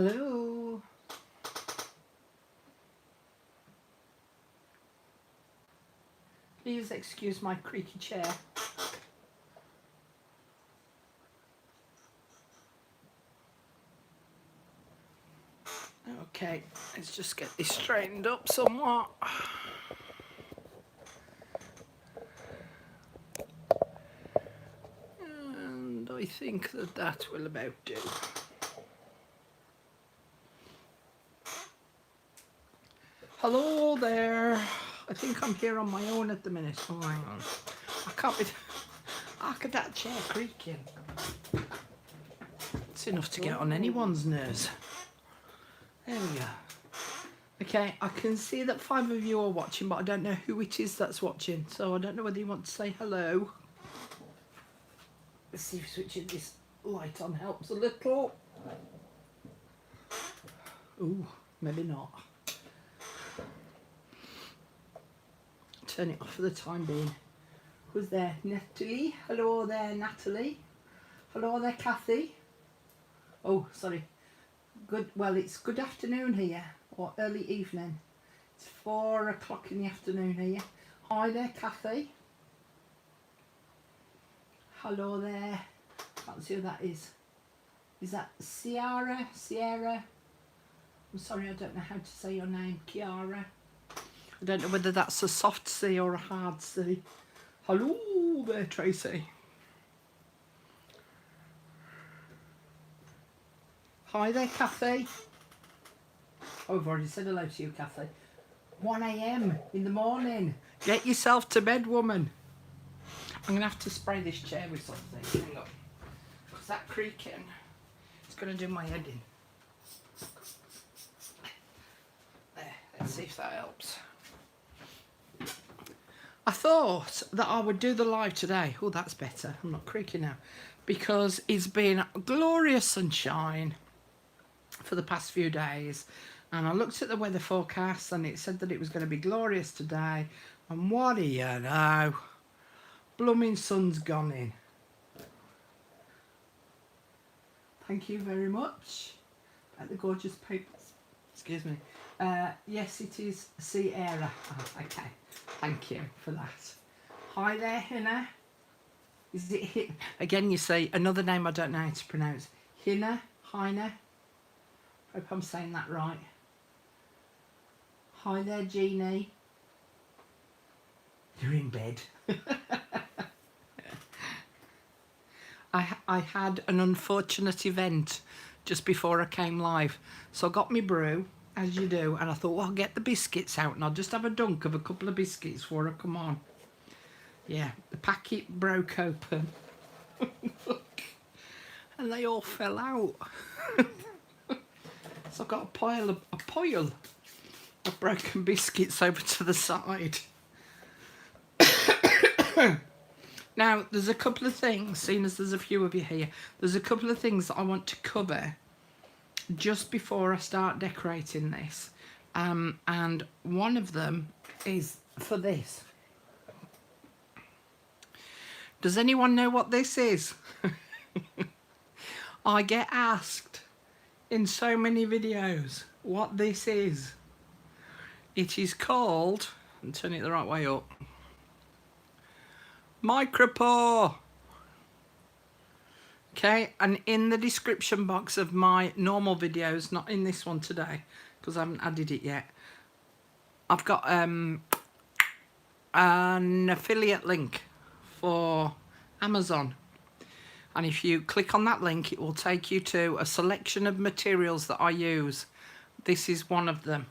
Hello. Please excuse my creaky chair. Okay, let's just get this straightened up somewhat. And I think that that will about do. Hello there. I think I'm here on my own at the minute. Oh, hang on. I can't be... How could that chair creaking? It's enough to get on anyone's nerves. There we go. Okay, I can see that 5 of you are watching, but I don't know who it is that's watching. So I don't know whether you want to say hello. Let's see if switching this light on helps a little. Ooh, maybe not. Turn it off for the time being. Who's there? Natalie? Hello there, Natalie. Hello there, Kathy. Oh, sorry. Good. Well, it's good afternoon here, or early evening. It's 4 o'clock in the afternoon here. Hi there, Kathy. Hello there. Can't see who that is. Is that Sierra? Sierra? I'm sorry, I don't know how to say your name. Kiara. I don't know whether that's a soft C or a hard C. Hello there, Tracy. Hi there, Kathy. Oh, I've already said hello to you, Kathy. 1 AM in the morning. Get yourself to bed, woman. I'm going to have to spray this chair with something. Hang on. Because that creaking, it's going to do my head in. There, let's see if that helps. I thought that I would do the live today. Oh, that's better. I'm not creaking now. Because it's been glorious sunshine for the past few days. And I looked at the weather forecast and it said that it was going to be glorious today. And what do you know? Blooming sun's gone in. Thank you very much. About the gorgeous papers. Excuse me. Yes, it is Sierra. Oh, okay. Thank you for that. Hi there, Hina. Is it Hina? Again, you say another name I don't know how to pronounce. Hina? Hina? Hope I'm saying that right. Hi there, Jeannie. You're in bed. I had an unfortunate event just before I came live. So I got my brew, as you do, and I thought, well, I'll get the biscuits out and I'll just have a dunk of a couple of biscuits before I come on. Yeah, the packet broke open. And they all fell out. So I've got a pile of broken biscuits over to the side. Now, there's a couple of things, seeing as there's a few of you here, there's a couple of things that I want to cover just before I start decorating this. And one of them is for this. Does anyone know what this is? I get asked in so many videos what this is. It is called, and turn it the right way up, micropore. Okay, and in the description box of my normal videos, not in this one today because I haven't added it yet, I've got an affiliate link for Amazon, and if you click on that link it will take you to a selection of materials that I use. This is one of them.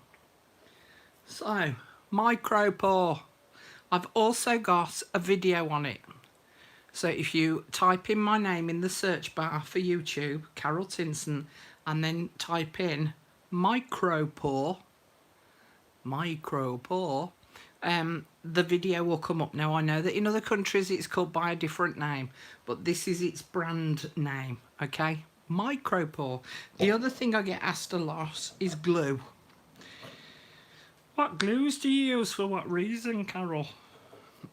So, micropore. I've also got a video on it. So if you type in my name in the search bar for YouTube, Carol Tinson, and then type in micropore, the video will come up. Now I know that in other countries it's called by a different name, but this is its brand name, okay? Micropore. The other thing I get asked a lot is glue. What glues do you use for what reason, Carol?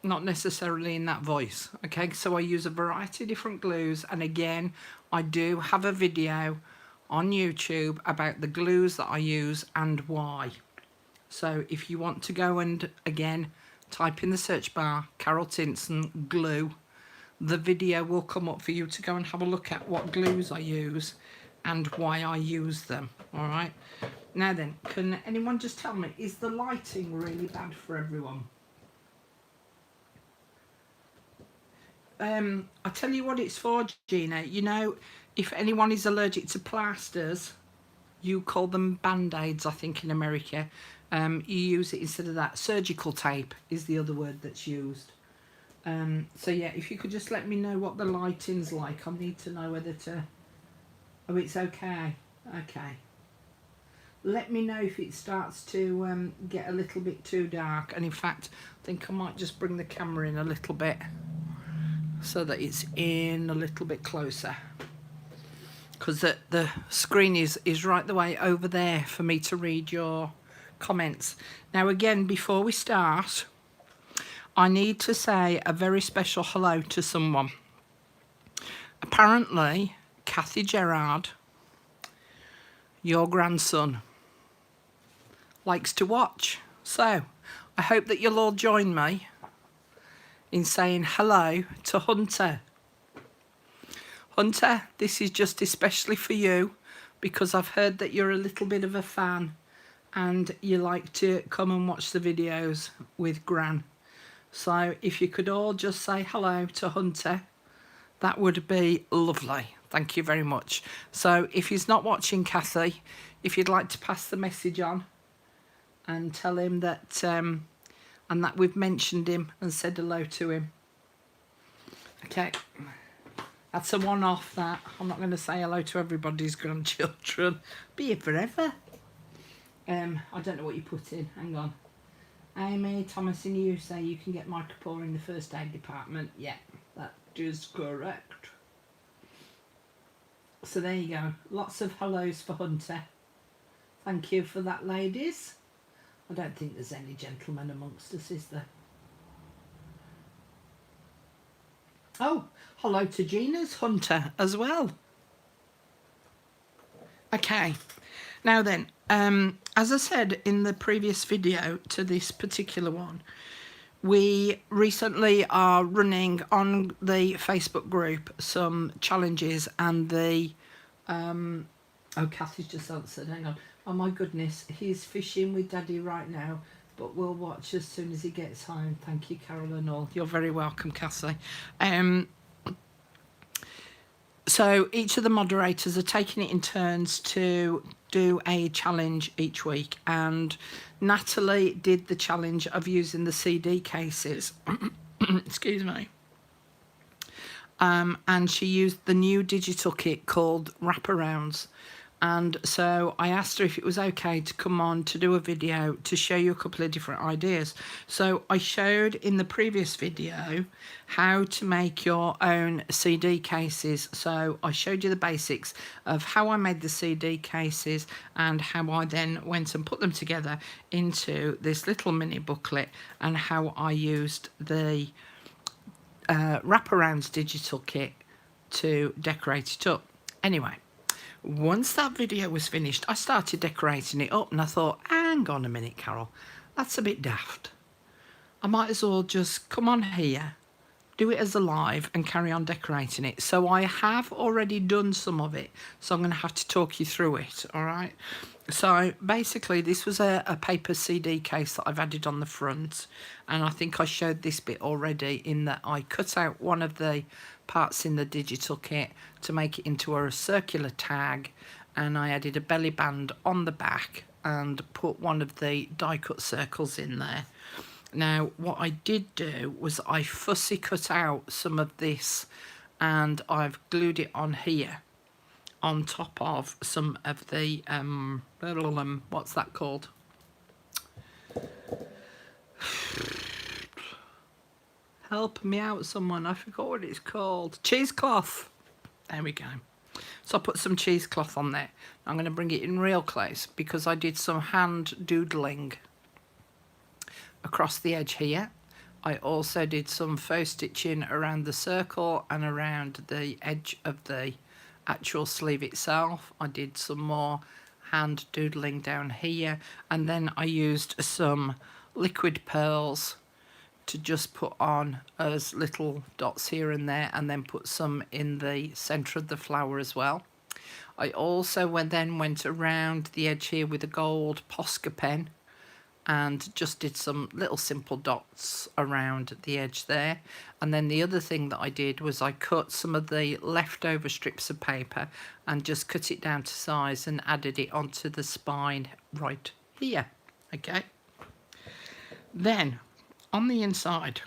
Not necessarily in that voice, okay? So I use a variety of different glues, and again, I do have a video on YouTube about the glues that I use and why. So if you want to go and, again, type in the search bar, Carol Tinson glue, the video will come up for you to go and have a look at what glues I use and why I use them. All right. Now then, can anyone just tell me, is the lighting really bad for everyone? I tell you what it's for, Gina. You know, if anyone is allergic to plasters, you call them band-aids, I think, in America. You use it instead of that. Surgical tape is the other word that's used. So yeah, if you could just let me know what the lighting's like. I need to know whether to... Oh, it's okay. Okay. Let me know if it starts to get a little bit too dark. And in fact, I think I might just bring the camera in a little bit so that it's in a little bit closer. Because the screen is right the way over there for me to read your comments. Now again, before we start, I need to say a very special hello to someone. Apparently, Kathy Gerard, your grandson, likes to watch. So, I hope that you'll all join me in saying hello to Hunter. Hunter, this is just especially for you because I've heard that you're a little bit of a fan and you like to come and watch the videos with Gran. So if you could all just say hello to Hunter, that would be lovely. Thank you very much. So if he's not watching, Kathy, if you'd like to pass the message on and tell him that and that we've mentioned him and said hello to him. Okay. That's a one-off, that. I'm not going to say hello to everybody's grandchildren. Be here forever. I don't know what you put in. Hang on. Amy, Thomas, and you say you can get micropore in the first aid department. Yeah, that is correct. So there you go. Lots of hellos for Hunter. Thank you for that, ladies. I don't think there's any gentlemen amongst us, is there? Oh, hello to Gina's Hunter as well. Okay, now then, as I said in the previous video to this particular one, we recently are running on the Facebook group some challenges and the... oh, Kathy's just answered, hang on. Oh my goodness, he's fishing with Daddy right now, but we'll watch as soon as he gets home. Thank you, Carol and all. You're very welcome, Cassie. So each of the moderators are taking it in turns to do a challenge each week, and Natalie did the challenge of using the CD cases. Excuse me. And she used the new digital kit called Wraparounds. And so I asked her if it was okay to come on to do a video to show you a couple of different ideas. So I showed in the previous video how to make your own CD cases. So I showed you the basics of how I made the CD cases and how I then went and put them together into this little mini booklet, and how I used the Wraparounds digital kit to decorate it up. Anyway, once that video was finished, I started decorating it up, and I thought, hang on a minute, Carol, that's a bit daft. I might as well just come on here, do it as a live, and carry on decorating it. So I have already done some of it, so I'm going to have to talk you through it, all right? So basically, this was a paper CD case that I've added on the front, and I think I showed this bit already in that I cut out one of the parts in the digital kit to make it into a circular tag, and I added a belly band on the back and put one of the die cut circles in there. Now what I did do was I fussy cut out some of this, and I've glued it on here on top of some of the what's that called? Help me out, someone. I forgot what it's called. Cheesecloth. There we go. So I put some cheesecloth on there. I'm going to bring it in real close because I did some hand doodling across the edge here. I also did some faux stitching around the circle and around the edge of the actual sleeve itself. I did some more hand doodling down here, and then I used some liquid pearls to just put on as little dots here and there, and then put some in the center of the flower as well. I also then went around the edge here with a gold Posca pen and just did some little simple dots around the edge there. And then the other thing that I did was I cut some of the leftover strips of paper and just cut it down to size and added it onto the spine right here. Okay. Then on the inside,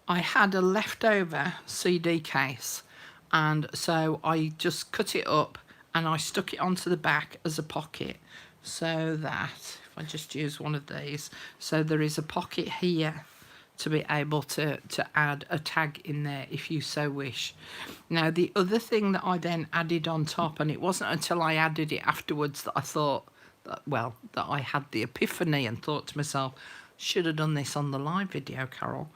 I had a leftover CD case, and so I just cut it up and I stuck it onto the back as a pocket, so that if I just use one of these, so there is a pocket here to be able to add a tag in there if you so wish. Now the other thing that I then added on top, and it wasn't until I added it afterwards that I thought that, well, that I had the epiphany and thought to myself, should have done this on the live video, Carol,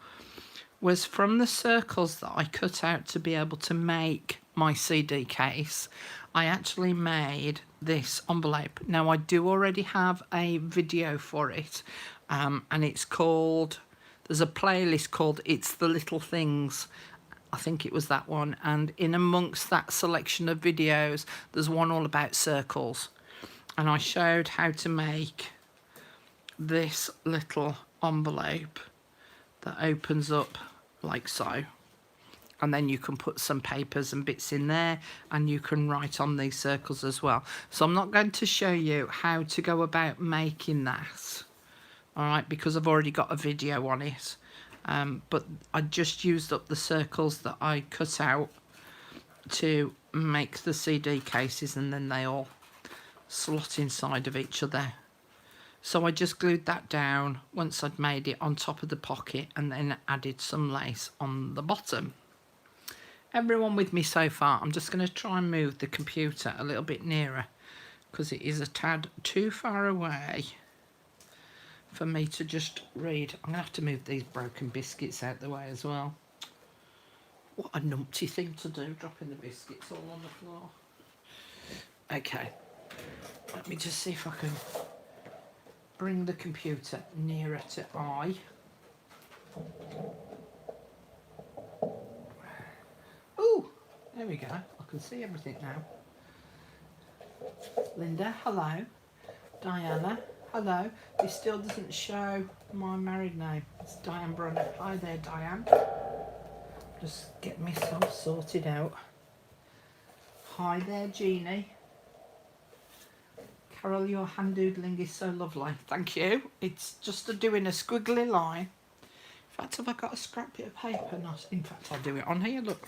was from the circles that I cut out to be able to make my CD case, I actually made this envelope. Now I do already have a video for it, and it's called, there's a playlist called It's the Little Things. I think it was that one, and in amongst that selection of videos there's one all about circles, and I showed how to make this little envelope that opens up like so, and then you can put some papers and bits in there, and you can write on these circles as well. So I'm not going to show you how to go about making that, all right, because I've already got a video on it, but I just used up the circles that I cut out to make the CD cases, and then they all slot inside of each other. So I just glued that down once I'd made it on top of the pocket, and then added some lace on the bottom. Everyone with me so far? I'm just going to try and move the computer a little bit nearer, because it is a tad too far away for me to just read. I'm going to have to move these broken biscuits out the way as well. What a numpty thing to do, dropping the biscuits all on the floor. Okay, let me just see if I can bring the computer nearer to eye. Ooh, there we go. I can see everything now. Linda, hello. Diana, hello. This still doesn't show my married name. It's Diane Brunner. Hi there, Diane. Just get myself sorted out. Hi there, Jeannie. Carol, your hand doodling is so lovely. Thank you. It's just doing a squiggly line. In fact, have I got a scrap bit of paper? Not. In fact, I'll do it on here. Look.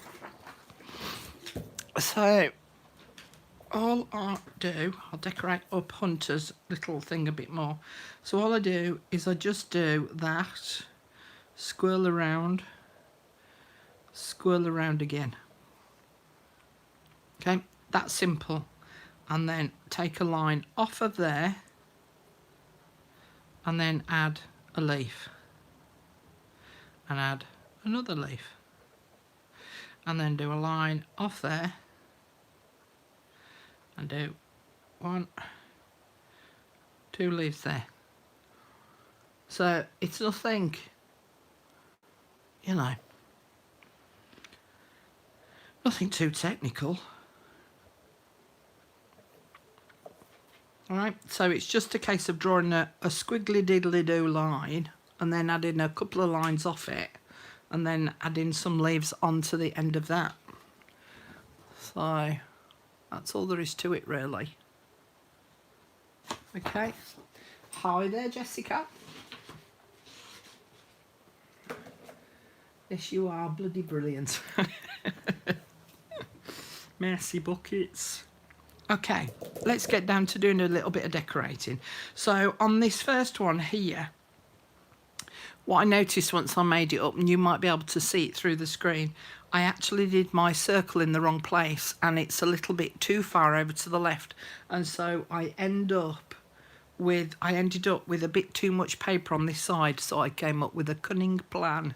So, all I do, I'll decorate up Hunter's little thing a bit more. So all I do is I just do that, swirl around again. Okay, that's simple. And then take a line off of there, and then add a leaf, and add another leaf, and then do a line off there, and do 1, 2 leaves there. So it's nothing, you know, nothing too technical. Alright, so it's just a case of drawing a squiggly diddly do line, and then adding a couple of lines off it, and then adding some leaves onto the end of that. So that's all there is to it, really. Okay. Hi there, Jessica. Yes, you are bloody brilliant. Mercy buckets. Okay, let's get down to doing a little bit of decorating. So on this first one here, what I noticed once I made it up, and you might be able to see it through the screen, I actually did my circle in the wrong place, and it's a little bit too far over to the left, and so I ended up with a bit too much paper on this side, so I came up with a cunning plan.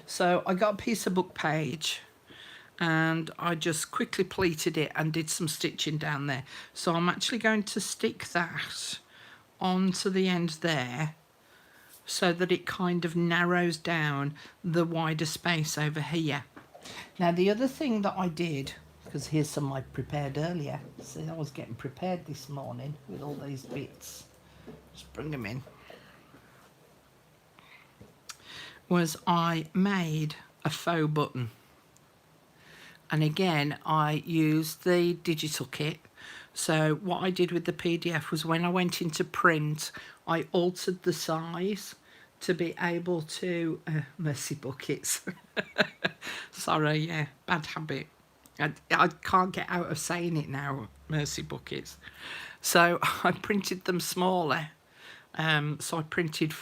So I got a piece of book page, and I just quickly pleated it and did some stitching down there. So I'm actually going to stick that onto the end there so that it kind of narrows down the wider space over here. Now the other thing that I did, because here's some I prepared earlier, see, I was getting prepared this morning with all these bits, just bring them in, was I made a faux button. And again, I used the digital kit. So what I did with the PDF was when I went into print, I altered the size to be able to, mercy buckets. Sorry, yeah, bad habit. I can't get out of saying it now, mercy buckets. So I printed them smaller. So I printed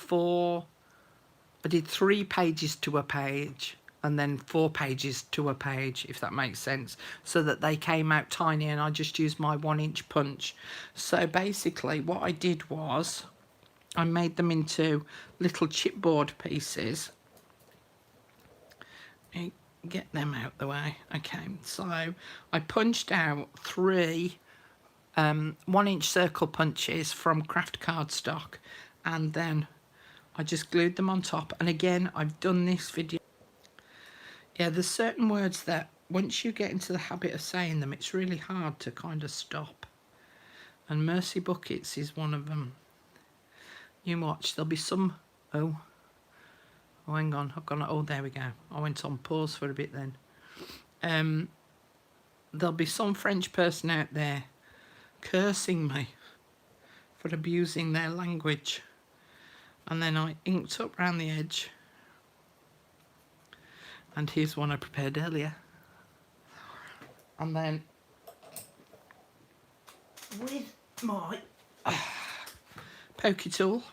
I did 3 pages to a page and then 4 pages to a page, if that makes sense, so that they came out tiny, and I just used my 1-inch punch. So basically what I did was I made them into little chipboard pieces. Get them out the way. Okay, so I punched out 3 1-inch circle punches from craft cardstock, and then I just glued them on top. And again, I've done this video. Yeah, there's certain words that once you get into the habit of saying them, it's really hard to kind of stop. And mercy buckets is one of them. You watch, there'll be some... Oh, hang on, I've gone... Oh, there we go. I went on pause for a bit then. There'll be some French person out there cursing me for abusing their language. And then I inked up round the edge. And here's one I prepared earlier. And then with my pokey tool,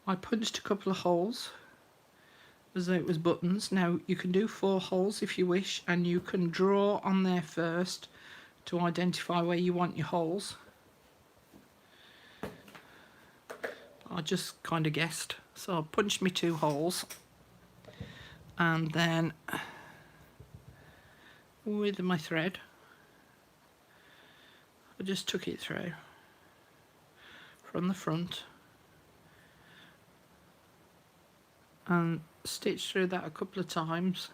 I punched a couple of holes as though it was buttons. Now you can do 4 holes if you wish, and you can draw on there first to identify where you want your holes. I just kind of guessed, so I punched me 2 holes, and then with my thread I just took it through from the front and stitched through that a couple of times.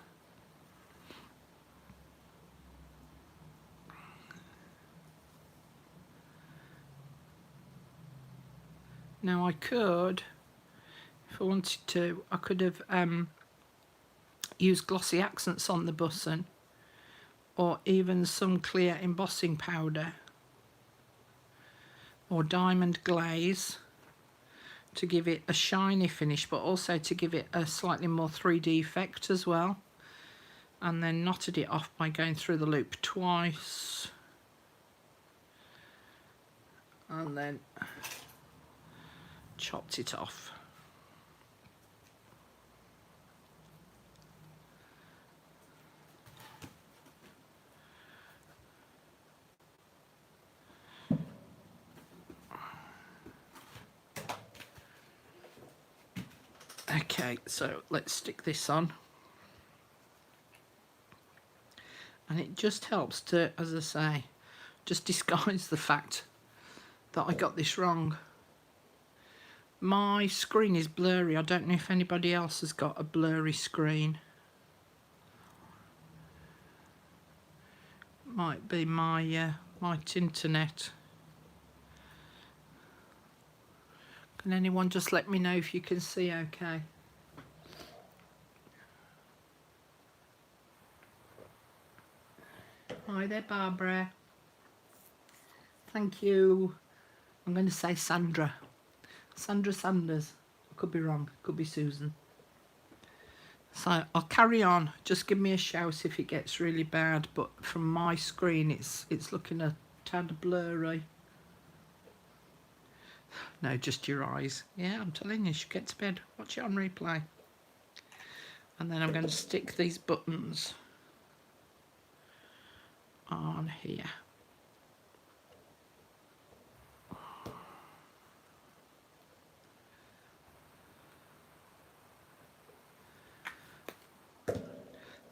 Now I could, if I wanted to, I could have used glossy accents on the button, or even some clear embossing powder or diamond glaze to give it a shiny finish, but also to give it a slightly more 3D effect as well. And then knotted it off by going through the loop twice, and then chopped it off. Okay, so let's stick this on. And it just helps to, as I say, just disguise the fact that I got this wrong. My screen is blurry. I don't know if anybody else has got a blurry screen. Might be my my internet. Can anyone just let me know if you can see okay? Hi there, Barbara. Thank you. I'm going to say Sandra. Sandra Sanders. I could be wrong. Could be Susan. So I'll carry on. Just give me a shout if it gets really bad. But from my screen, it's looking a tad blurry. No, just your eyes. Yeah, I'm telling you, you should get to bed. Watch it on replay. And then I'm going to stick these buttons on here.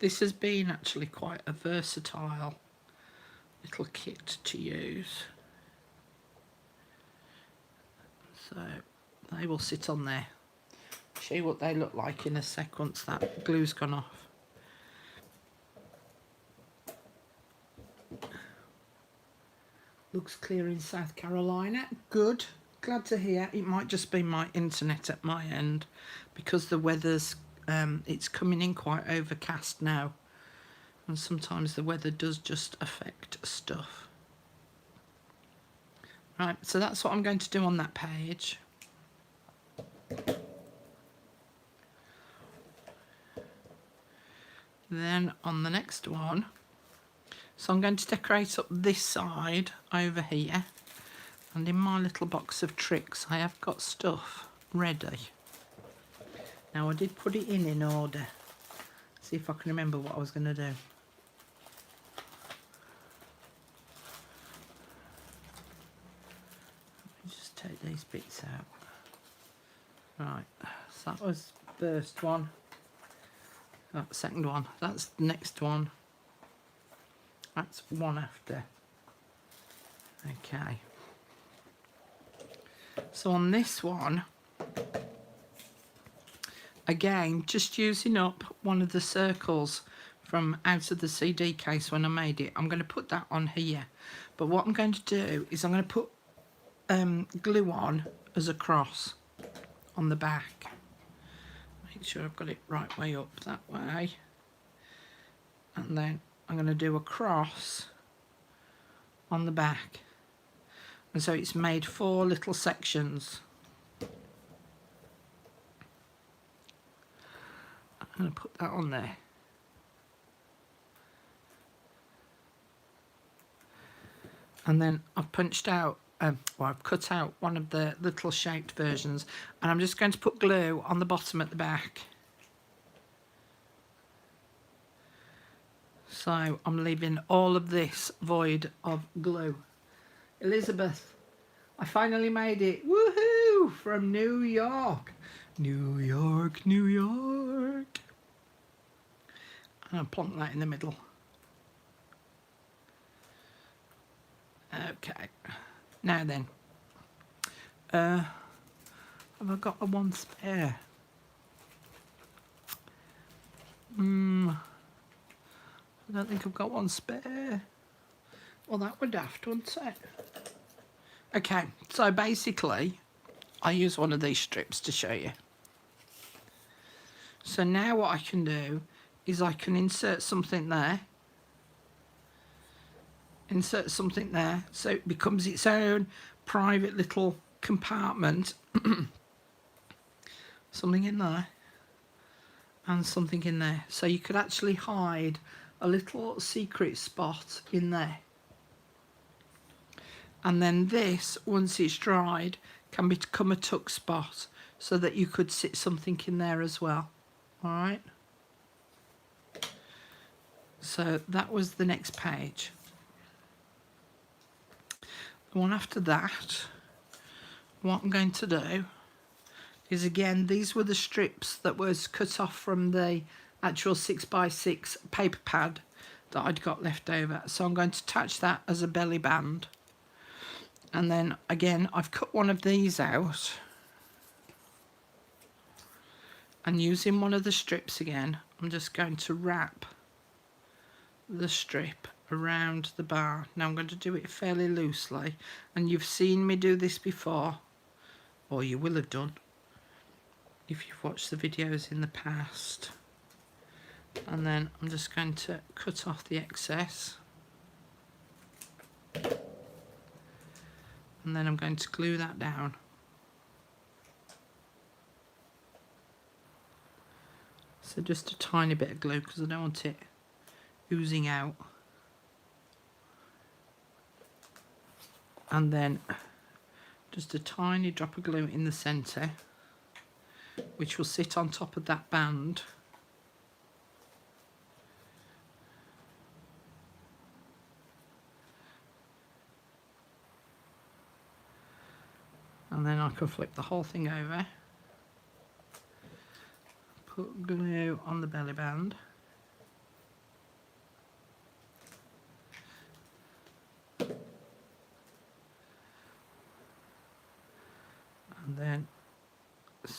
This has been actually quite a versatile little kit to use. So they will sit on there. Show you what they look like in a sec once that glue's gone off. Looks clear in South Carolina. Good. Glad to hear. It might just be my internet at my end because the weather's it's coming in quite overcast now, and sometimes the weather does just affect stuff. Right, so that's what I'm going to do on that page. Then on the next one, so I'm going to decorate up this side over here, and in my little box of tricks I have got stuff ready. Now I did put it in order. See if I can remember what I was going to do. Let me just take these bits out. Right, so that was the first one. That second one. That's the next one. That's one after. Okay. So on this one, again, just using up one of the circles from out of the CD case when I made it. I'm going to put that on here. But what I'm going to do is I'm going to put glue on as a cross on the back. Make sure I've got it right way up that way. And then I'm going to do a cross on the back. And so it's made 4 little sections. I'm going to put that on there. And then I've punched out, well, I've cut out one of the little shaped versions, and I'm just going to put glue on the bottom at the back. So I'm leaving all of this void of glue. Elizabeth, I finally made it. Woohoo! From New York. New York, New York. And I'll plonk that in the middle. Okay. Now then. Have I got a one spare? I don't think I've got one spare. Well, that would have to, wouldn't it? Okay, so basically, I use one of these strips to show you. So now what I can do is I can insert something there. Insert something there, so it becomes its own private little compartment. Something in there. And something in there. So you could actually hide a little secret spot in there. And then this, once it's dried, can become a tuck spot so that you could sit something in there as well. All right. So that was the next page. The one after that, what I'm going to do is, again, these were the strips that was cut off from the actual 6x6 paper pad that I'd got left over. So I'm going to attach that as a belly band. And then again, I've cut one of these out, and using one of the strips again, I'm just going to wrap the strip around the bar. Now I'm going to do it fairly loosely, and you've seen me do this before, or you will have done if you've watched the videos in the past. And then I'm just going to cut off the excess. And then I'm going to glue that down. So just a tiny bit of glue because I don't want it oozing out. And then just a tiny drop of glue in the centre, which will sit on top of that band. And then I can flip the whole thing over, put glue on the belly band,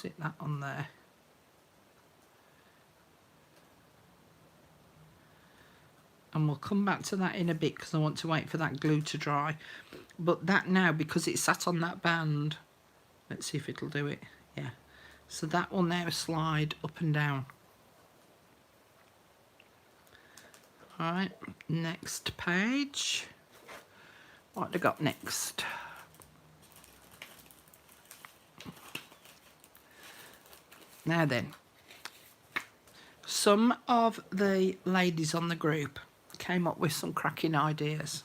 sit that on there. And we'll come back to that in a bit because I want to wait for that glue to dry. But that now, because it's sat on that band, let's see if it'll do it. Yeah. So that will now slide up and down. Alright, next page. What have I got next? Now then, some of the ladies on the group came up with some cracking ideas.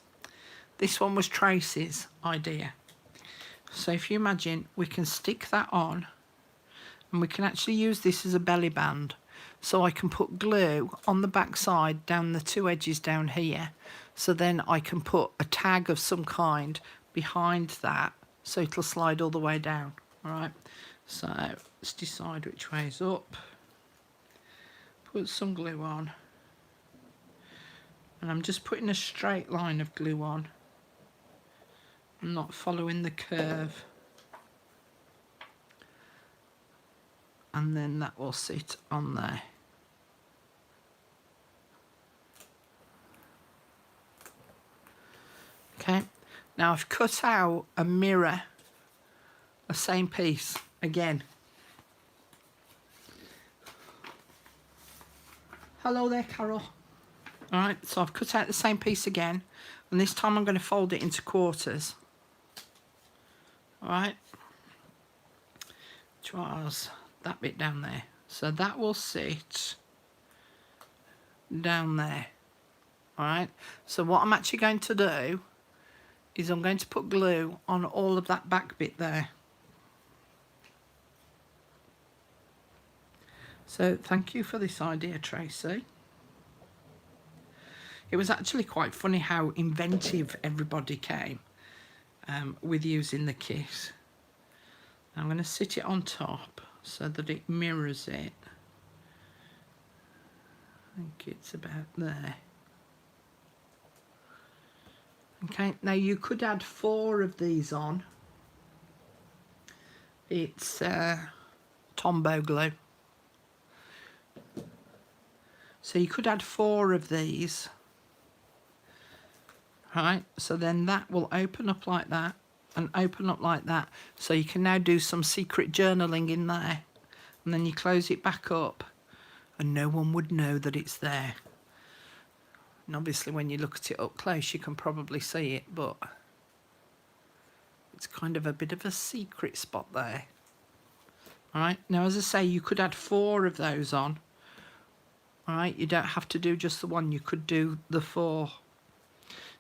This one was Tracy's idea. So if you imagine, we can stick that on and we can actually use this as a belly band. So I can put glue on the back side down the two edges down here. So then I can put a tag of some kind behind that so it'll slide all the way down. All right, so let's decide which way is up. Put some glue on. And I'm just putting a straight line of glue on. I'm not following the curve. And then that will sit on there. Okay, now I've cut out a mirror, the same piece again. Hello there, Carol. All right, so I've cut out the same piece again, and this time I'm going to fold it into quarters. All right, which was that bit down there. So that will sit down there. All right, so what I'm actually going to do is I'm going to put glue on all of that back bit there. So thank you for this idea, Tracy. It was actually quite funny how inventive everybody came with using the kit. I'm going to sit it on top so that it mirrors it. I think it's about there. Okay, now you could add 4 of these on. It's Tombow glue. So you could add 4 of these. Right, so then that will open up like that and open up like that. So you can now do some secret journaling in there. And then you close it back up and no one would know that it's there. And obviously when you look at it up close, you can probably see it, but it's kind of a bit of a secret spot there. All right, now as I say, you could add 4 of those on. All right, you don't have to do just the one, you could do the 4.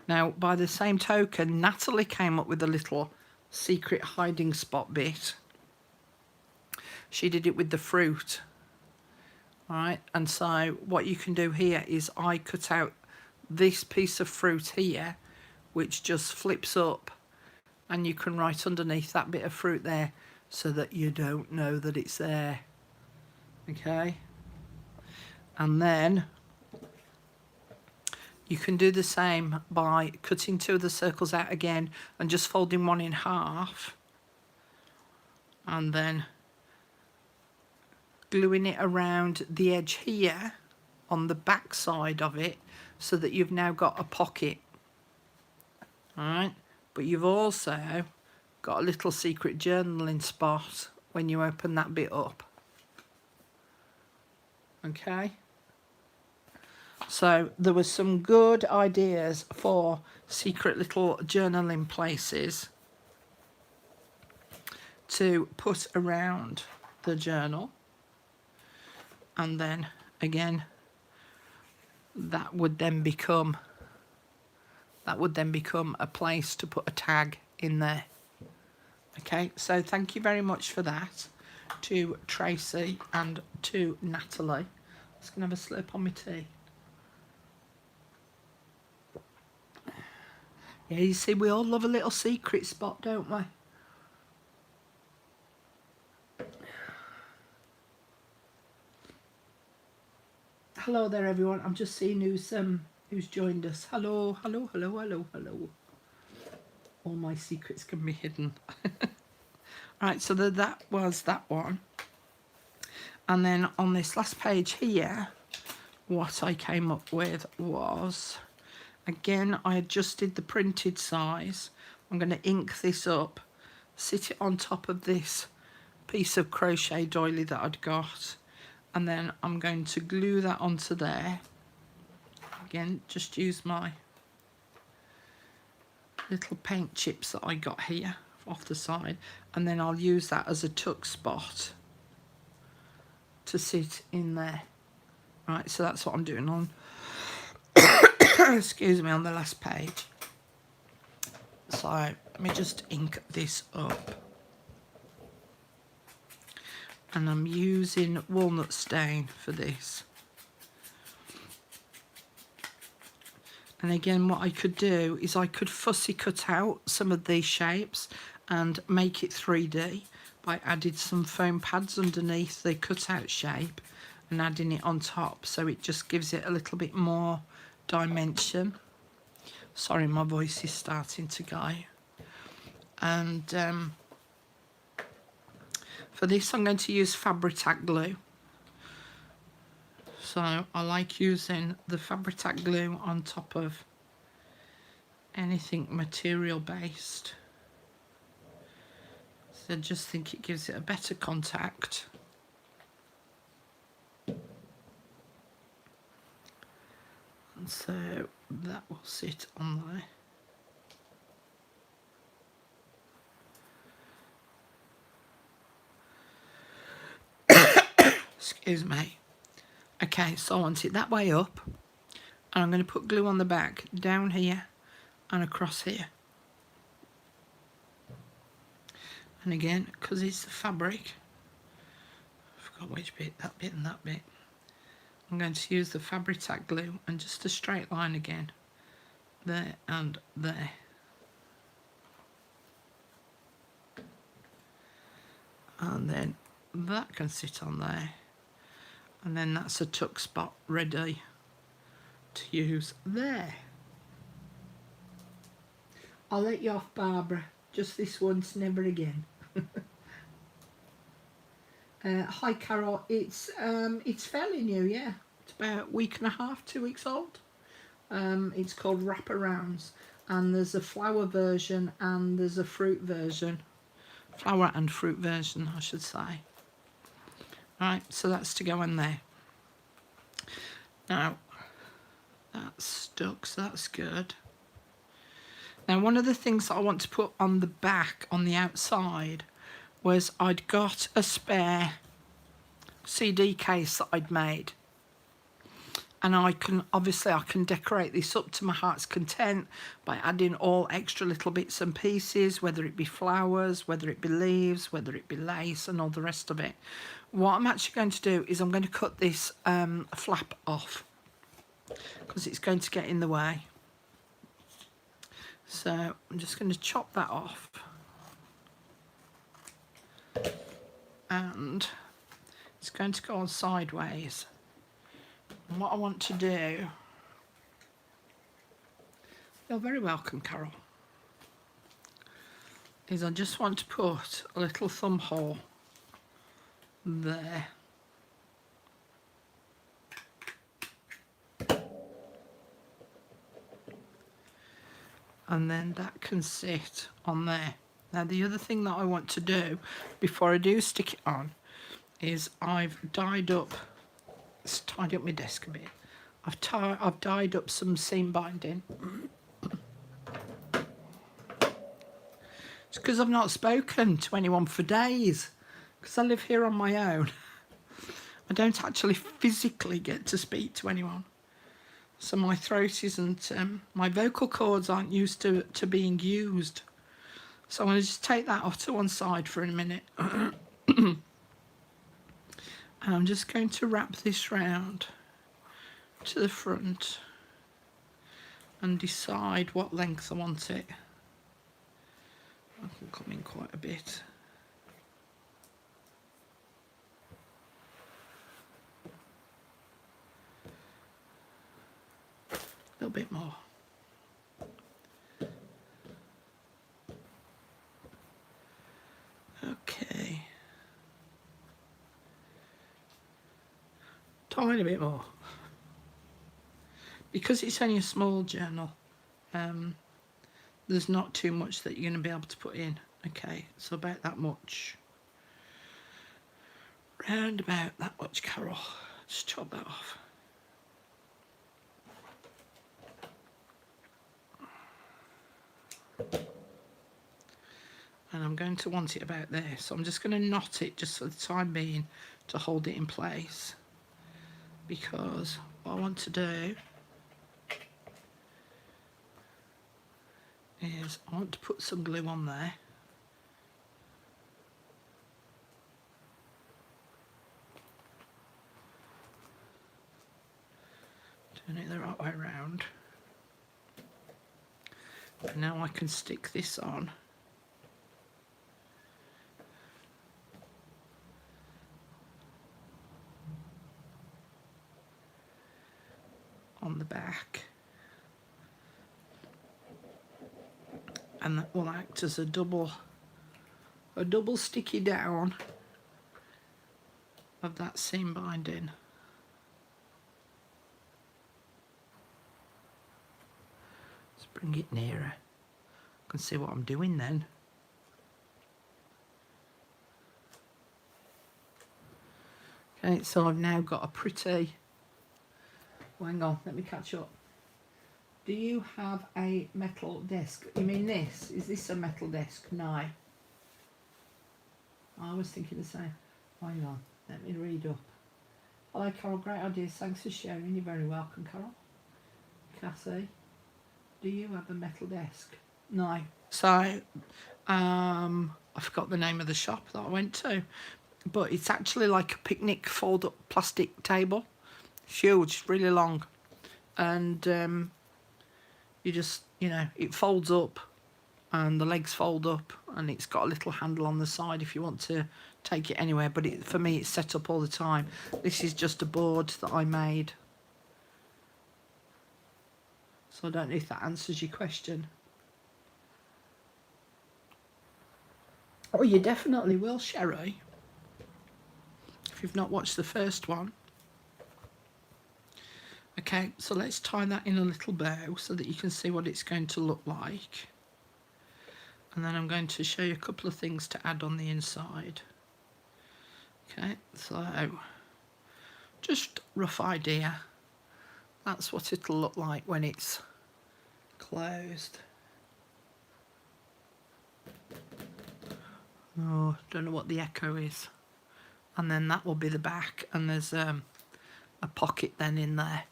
Now, by the same token, Natalie came up with a little secret hiding spot bit. She did it with the fruit. All right, and so what you can do here is I cut out this piece of fruit here, which just flips up, and you can write underneath that bit of fruit there so that you don't know that it's there. Okay, and then you can do the same by cutting 2 of the circles out again and just folding one in half and then gluing it around the edge here on the back side of it so that you've now got a pocket. All right, but you've also got a little secret journaling spot when you open that bit up. Okay, so there was some good ideas for secret little journaling places to put around the journal, and then again that would then become a place to put a tag in there. Okay, so thank you very much for that to Tracy and to Natalie. I'm just gonna have a slurp on my tea. Yeah, you see, we all love a little secret spot, don't we? Hello there, everyone. I'm just seeing who's joined us. Hello, hello, hello, hello, hello. All my secrets can be hidden. Right, so that was that one. And then on this last page here, what I came up with was, again, I adjusted the printed size. I'm going to ink this up, sit it on top of this piece of crochet doily that I'd got, and then I'm going to glue that onto there. Again, just use my little paint chips that I got here off the side, and then I'll use that as a tuck spot to sit in there. Right, so that's what I'm doing on excuse me, on the last page. So let me just ink this up, and I'm using walnut stain for this. And again, what I could do is I could fussy cut out some of these shapes and make it 3D by adding some foam pads underneath the cutout shape and adding it on top, so it just gives it a little bit more dimension. Sorry, my voice is starting to go. And for this I'm going to use Fabri-Tac glue. So I like using the Fabri-Tac glue on top of anything material based. So I just think it gives it a better contact. And so that will sit on there. Excuse me. Okay, so I want it that way up, and I'm going to put glue on the back, down here and across here. And again, because it's the fabric, I forgot which bit, that bit and that bit, I'm going to use the Fabri-Tac glue and just a straight line again, there and there. And then that can sit on there. And then that's a tuck spot ready to use there. I'll let you off, Barbara. Just this once, never again. Hi, Carol. It's fairly new, yeah. It's about a week and a half, 2 weeks old. It's called Wraparounds, and there's a flower version and there's a fruit version. Flower and fruit version, I should say. Right, so that's to go in there. Now, that's stuck, so that's good. Now, one of the things that I want to put on the back, on the outside, was I'd got a spare CD case that I'd made. And I can decorate this up to my heart's content by adding all extra little bits and pieces, whether it be flowers, whether it be leaves, whether it be lace and all the rest of it. What I'm actually going to do is I'm going to cut this flap off because it's going to get in the way. So I'm just going to chop that off. And it's going to go on sideways. And what I want to do... You're very welcome, Carol. Is I just want to put a little thumb hole there. And then that can sit on there. Now the other thing that I want to do before I do stick it on is I've dyed up, it's tied up my desk a bit. I've dyed up some seam binding. It's because I've not spoken to anyone for days, because I live here on my own. I don't actually physically get to speak to anyone. So my throat isn't, my vocal cords aren't used to being used. So I'm going to just take that off to one side for a minute. And I'm just going to wrap this round to the front and decide what length I want it. I can come in quite a bit. A little bit more. Okay. tiny bit more. Because it's only a small journal, there's not too much that you're going to be able to put in. Okay, so about that much. Round about that much, Carol. Just chop that off. And I'm going to want it about there. So I'm just going to knot it just for the time being to hold it in place. Because what I want to do is I want to put some glue on there. Turn it the right way around. And now I can stick this on. On the back. And that will act as a double sticky down of that seam binding. Let's bring it nearer. I can see what I'm doing then. Okay, so I've now got a pretty... Oh, hang on, let me catch up. Do you have a metal desk? You mean this? Is this a metal desk? No. I was thinking the same. Hang on, let me read up. Hello, Carol. Great ideas. Thanks for sharing. You're very welcome, Carol. Cassie, do you have a metal desk? No. So, I forgot the name of the shop that I went to, but it's actually like a picnic fold-up plastic table. It's huge, really long, and you just, you know, it folds up and the legs fold up and it's got a little handle on the side if you want to take it anywhere, but for me it's set up all the time. This is just a board that I made. So I don't know if that answers your question. Oh, you definitely will, Sherry, if you've not watched the first one. Okay, so let's tie that in a little bow so that you can see what it's going to look like. And then I'm going to show you a couple of things to add on the inside. Okay, so just rough idea. That's what it'll look like when it's closed. Oh, don't know what the echo is. And then that will be the back, and there's a pocket then in there.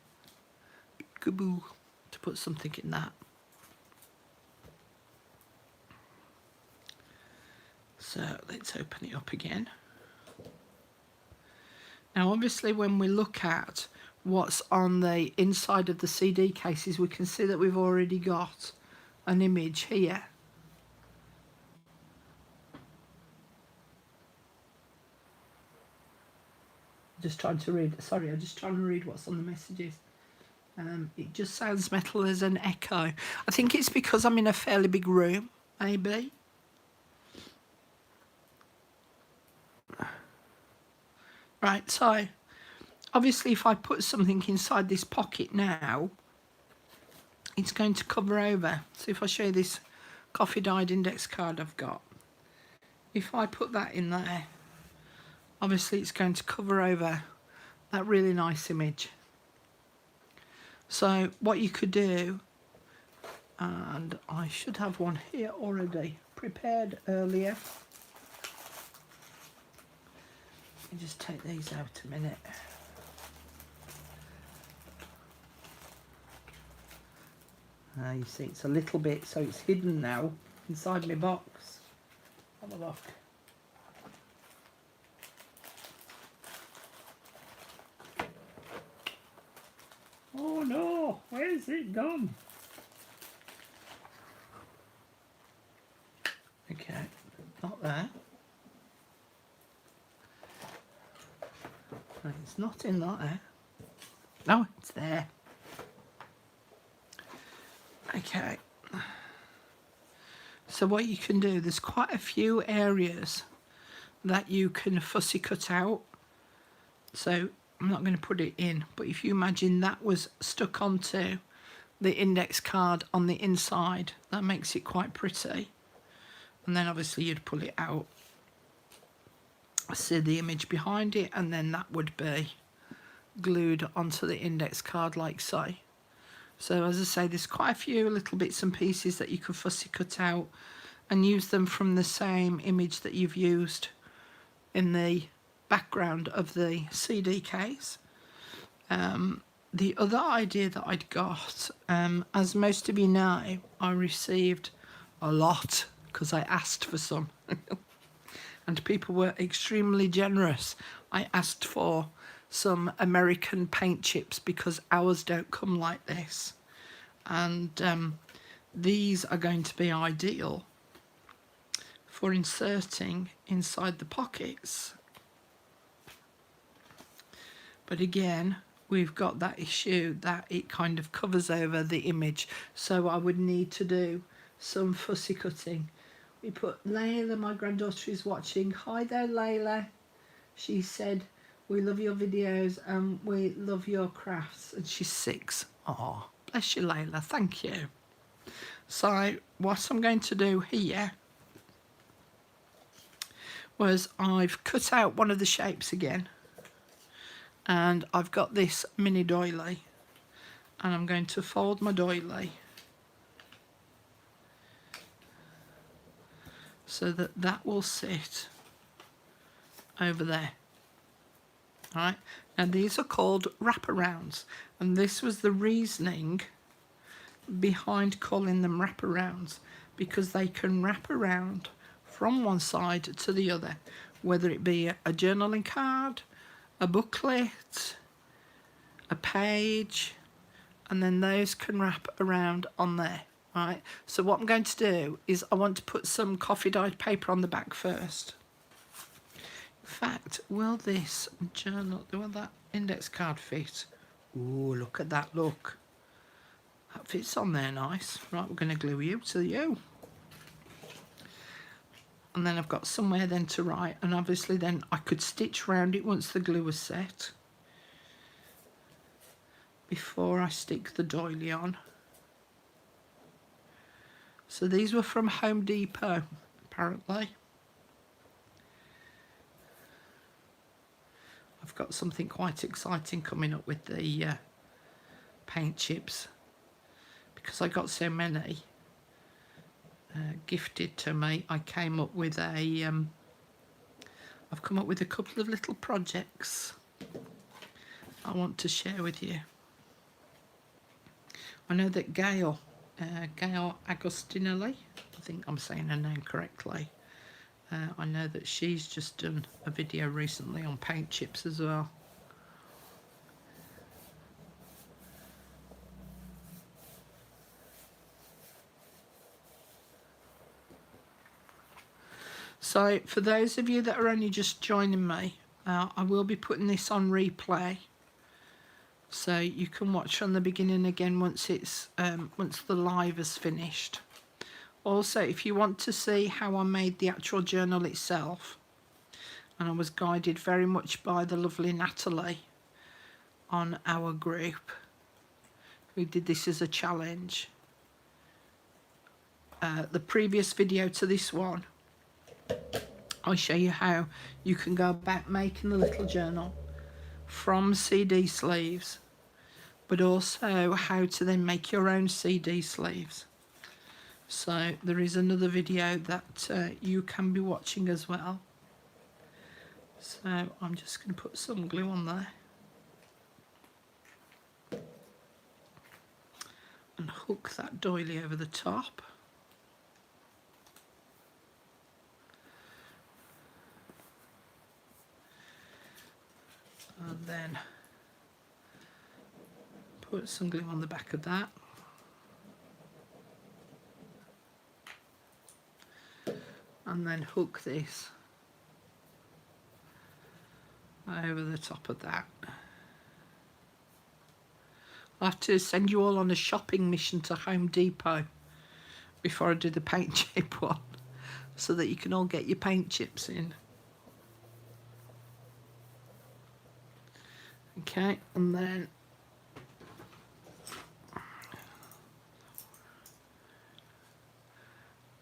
Kaboo, to put something in that. So let's open it up again. Now obviously when we look at what's on the inside of the CD cases, we can see that we've already got an image here. Just trying to read, sorry, I'm just trying to read what's on the messages. It just sounds metal as an echo. I think it's because I'm in a fairly big room, maybe. Right, so obviously if I put something inside this pocket now, it's going to cover over. So if I show you this coffee dyed index card I've got, if I put that in there, obviously it's going to cover over that really nice image. So what you could do, and I should have one here already prepared earlier. Let me just take these out a minute. You see it's a little bit, so it's hidden now inside my box. Have a look. Oh no, where's it gone? Okay, not there. No, it's not in there. No, it's there. Okay. So what you can do, there's quite a few areas that you can fussy cut out. So I'm not going to put it in, but if you imagine that was stuck onto the index card on the inside, that makes it quite pretty. And then obviously you'd pull it out, see the image behind it, and then that would be glued onto the index card like so. So as I say, there's quite a few little bits and pieces that you can fussy cut out and use them from the same image that you've used in the background of the CD case. The other idea that I'd got, as most of you know, I received a lot because I asked for some and people were extremely generous. I asked for some American paint chips because ours don't come like this, and these are going to be ideal for inserting inside the pockets. But again, we've got that issue that it kind of covers over the image, so I would need to do some fussy cutting. We put Layla, my granddaughter, is watching. Hi there, Layla. She said, we love your videos and we love your crafts, and she's 6. Oh, bless you, Layla, thank you. So what I'm going to do here was I've cut out one of the shapes again, and I've got this mini doily, and I'm going to fold my doily so that that will sit over there. All right, now these are called wraparounds, and this was the reasoning behind calling them wraparounds, because they can wrap around from one side to the other, whether it be a journaling card, a booklet, a page, and then those can wrap around on there. Right, so what I'm going to do is I want to put some coffee dyed paper on the back first. In fact, will this journal, will that index card fit? Ooh, look at that, look. That fits on there nice. Right, we're going to glue you to you. And then I've got somewhere then to write, and obviously then I could stitch round it once the glue was set before I stick the doily on. So these were from Home Depot, apparently. I've got something quite exciting coming up with the paint chips, because I got so many gifted to me. I came up with a I've come up with a couple of little projects I want to share with you. I know that Gail Agostinelli, I think I'm saying her name correctly, I know that she's just done a video recently on paint chips as well. So for those of you that are only just joining me, I will be putting this on replay, so you can watch from the beginning again once it's once the live is finished. Also, if you want to see how I made the actual journal itself, and I was guided very much by the lovely Natalie on our group, who did this as a challenge. The previous video to this one, I'll show you how you can go about making the little journal from CD sleeves, but also how to then make your own CD sleeves. So there is another video that you can be watching as well. So I'm just going to put some glue on there and hook that doily over the top. And then put some glue on the back of that. And then hook this over the top of that. I'll have to send you all on a shopping mission to Home Depot before I do the paint chip one, so that you can all get your paint chips in. Okay, and then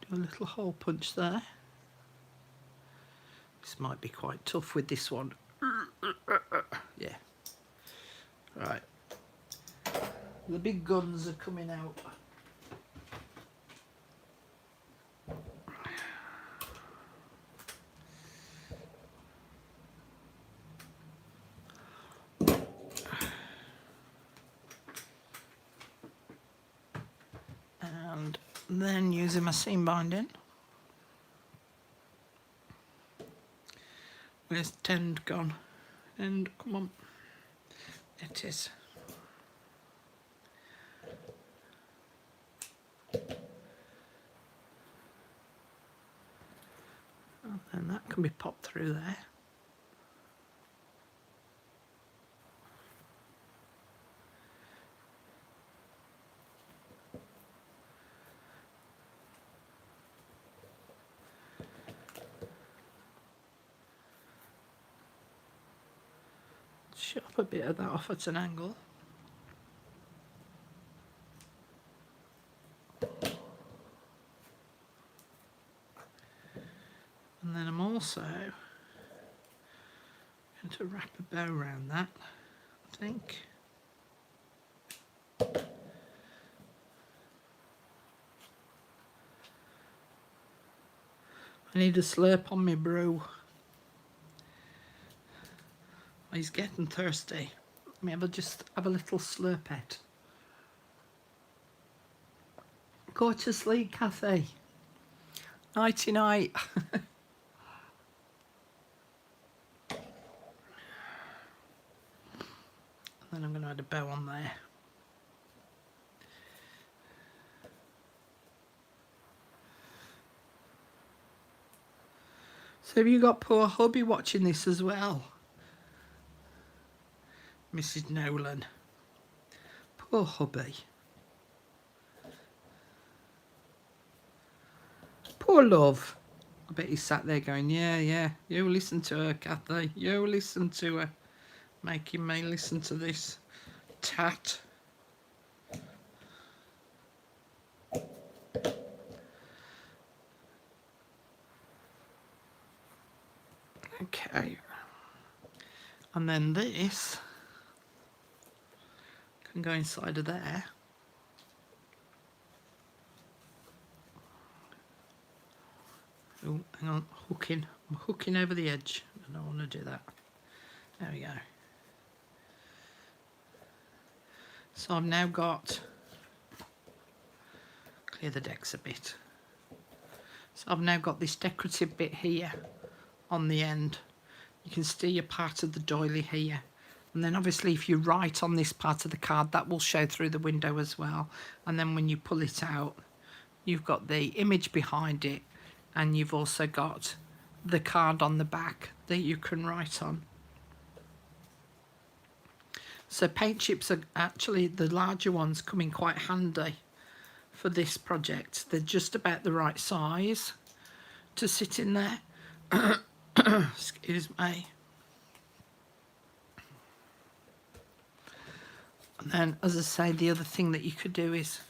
do a little hole punch there. This might be quite tough with this one. Yeah. Right. The big guns are coming out. And then using my seam binding. Where's the end gone? End, come on. It is. And that can be popped through there. Chop a bit of that off at an angle. And then I'm also going to wrap a bow around that, I think. I need a slurp on my brew. He's getting thirsty. Maybe just have a little slurpette. Go to sleep, Kathy. Nighty night. And then I'm going to add a bow on there. So have you got poor hubby watching this as well? Mrs. Nolan. Poor hubby. Poor love. I bet he sat there going, yeah, yeah, you listen to her, Kathy. You listen to her. Making me listen to this tat. Okay. And then this can go inside of there. Oh, hang on, hooking. I'm hooking over the edge. I don't want to do that. There we go. So I've now got, clear the decks a bit. So I've now got this decorative bit here on the end. You can see a part of the doily here. And then obviously if you write on this part of the card, that will show through the window as well. And then when you pull it out, you've got the image behind it, and you've also got the card on the back that you can write on. So paint chips are actually, the larger ones, come in quite handy for this project. They're just about the right size to sit in there. Excuse me. And then, as I say, the other thing that you could do is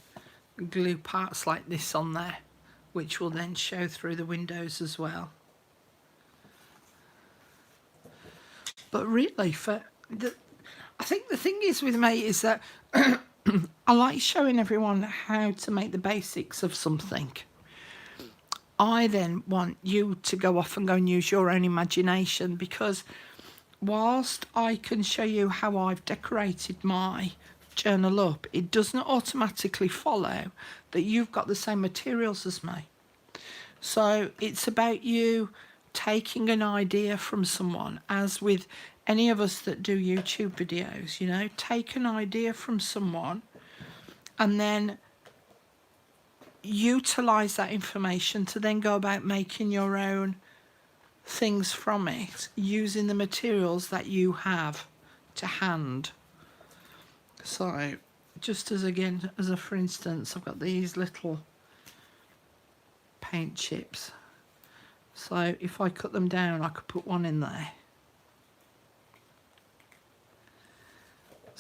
glue parts like this on there, which will then show through the windows as well. But really, I think the thing is with me is that I like showing everyone how to make the basics of something. I then want you to go off and go and use your own imagination, because whilst I can show you how I've decorated my journal up, it does not automatically follow that you've got the same materials as me. So it's about you taking an idea from someone, as with any of us that do YouTube videos, you know, take an idea from someone and then utilize that information to then go about making your own things from it, using the materials that you have to hand. So just as again, as a for instance, I've got these little paint chips. So if I cut them down, I could put one in there.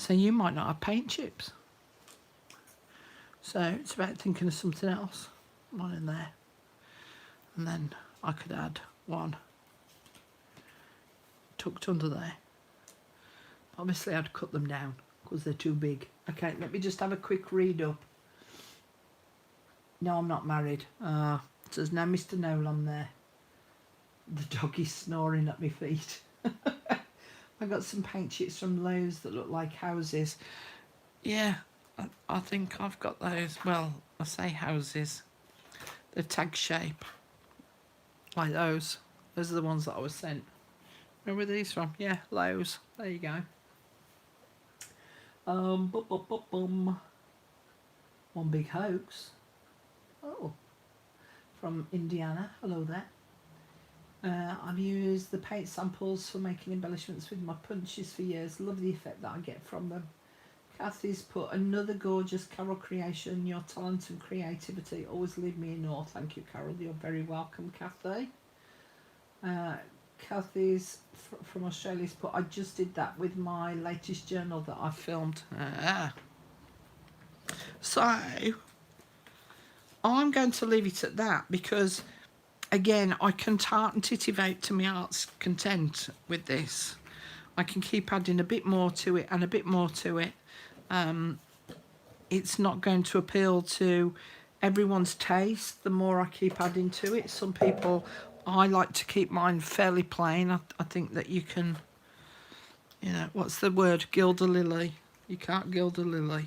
So you might not have paint chips. So it's about thinking of something else. One in there. And then I could add one tucked under there. Obviously I'd cut them down because they're too big. Okay, let me just have a quick read up. No, I'm not married. There's no Mr. Nolan there. The dog is snoring at my feet. I got some paint chips from Lowe's that look like houses. Yeah, I think I've got those. Well, I say houses. They're tag shape. Like those. Those are the ones that I was sent. Where were these from? Yeah, Lowe's. There you go. One Big Hoax. Oh. From Indiana. Hello there. I've used the paint samples for making embellishments with my punches for years. Love the effect that I get from them. Kathy's put another gorgeous Carol creation. Your talent and creativity always leave me in awe. Thank you, Carol. You're very welcome, Kathy. Kathy's from Australia's put, I just did that with my latest journal that I filmed. So I'm going to leave it at that because, again, I can tart and titivate to my heart's content with this. I can keep adding a bit more to it and a bit more to it. It's not going to appeal to everyone's taste the more I keep adding to it. Some people, I like to keep mine fairly plain. I think that you can, you know, what's the word? Gild a lily. You can't gild a lily.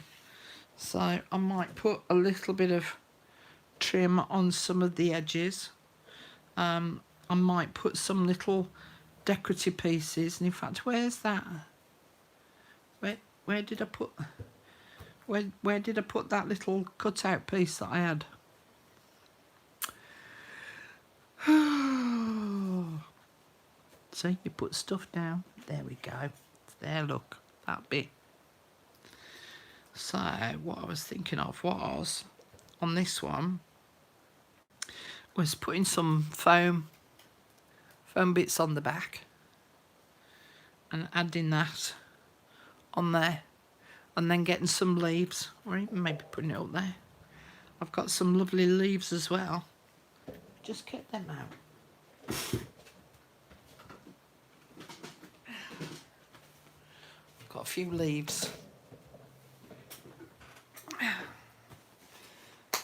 So I might put a little bit of trim on some of the edges. I might put some little decorative pieces. And in fact, where's that? Where did I put... Where did I put that little cutout piece that I had? See, you put stuff down. There we go. There, look. That bit. So, what I was thinking of was, on this one, was putting some foam bits on the back and adding that on there. And then getting some leaves, or even maybe putting it up there. I've got some lovely leaves as well. Just get them out. I've got a few leaves.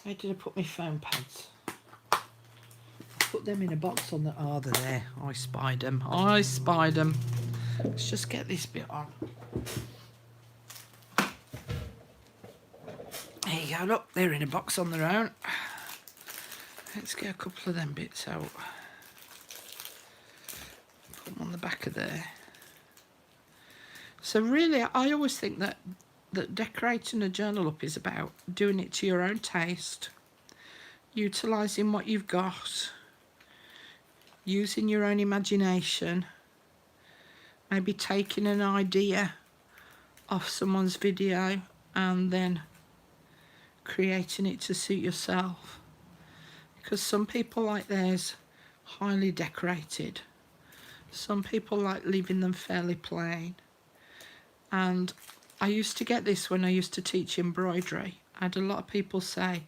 Where did I put my foam pads? Put them in a box on the... Oh, they're there. I spied them. I spied them. Let's just get this bit on. There you go, look, they're in a box on their own. Let's get a couple of them bits out. Put them on the back of there. So really, I always think that decorating a journal up is about doing it to your own taste, utilising what you've got, using your own imagination, maybe taking an idea off someone's video and then creating it to suit yourself, because some people like theirs highly decorated, some people like leaving them fairly plain. And I used to get this when I used to teach embroidery. I had a lot of people say,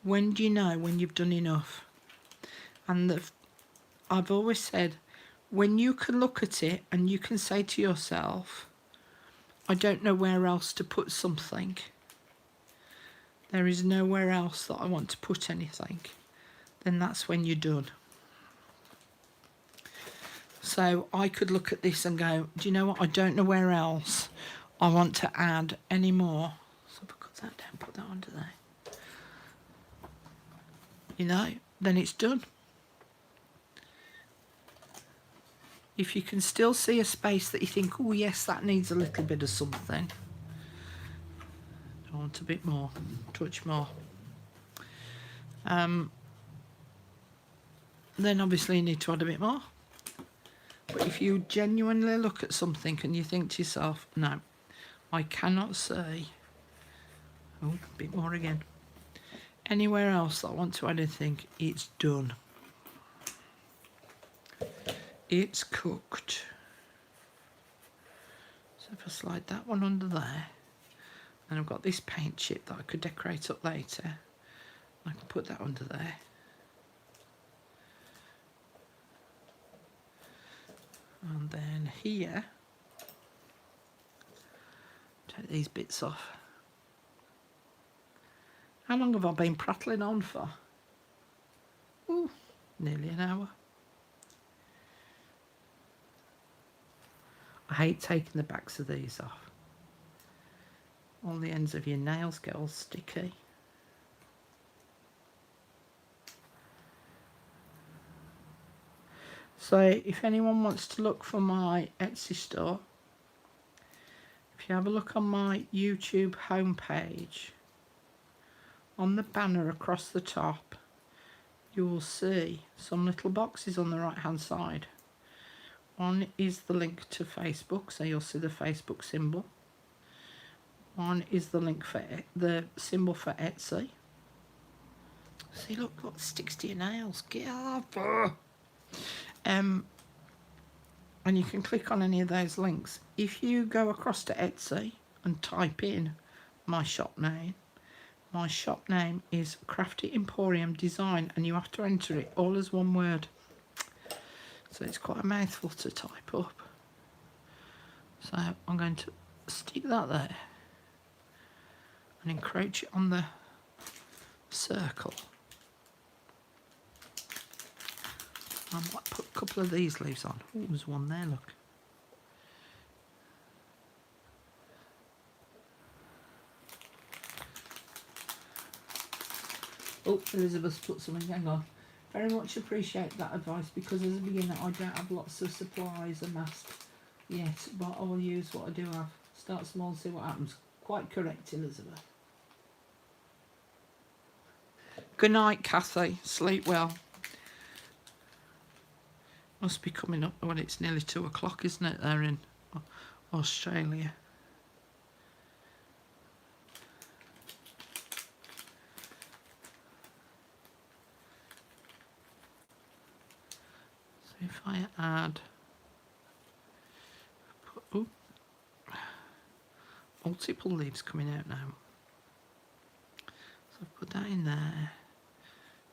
when do you know when you've done enough? And I've always said, when you can look at it and you can say to yourself, I don't know where else to put something. There is nowhere else that I want to put anything, then that's when you're done. So I could look at this and go, do you know what? I don't know where else I want to add any more. So if I cut that down, put that under there. You know, then it's done. If you can still see a space that you think, oh yes, that needs a little bit of something. I want a bit more, touch more. Then obviously you need to add a bit more. But if you genuinely look at something and you think to yourself, no, I cannot see, oh, a bit more again, anywhere else that I want to add anything, it's done. It's cooked. So if I slide that one under there, and I've got this paint chip that I could decorate up later, I can put that under there. And then here, take these bits off. How long have I been prattling on for? Ooh, nearly an hour. I hate taking the backs of these off. All the ends of your nails get all sticky. So if anyone wants to look for my Etsy store, if you have a look on my YouTube homepage, on the banner across the top, you will see some little boxes on the right hand side. One is the link to Facebook, so you'll see the Facebook symbol. One is the link for the symbol for Etsy. See, look what sticks to your nails. Get off. And you can click on any of those links. If you go across to Etsy and type in my shop name is Crafty Emporium Design, and you have to enter it all as one word. So it's quite a mouthful to type up. So I'm going to stick that there and encroach it on the circle. I might put a couple of these leaves on. Oh, there's one there, look. Oh, Elizabeth put something, hang on. Very much appreciate that advice, because as a beginner I don't have lots of supplies and masks yet, but I will use what I do have. Start small and see what happens. Quite correct, Elizabeth. Good night, Kathy. Sleep well. Must be coming up when it's nearly 2 o'clock, isn't it, there in Australia? So if I add, oh, multiple leaves coming out now. So I've put that in there,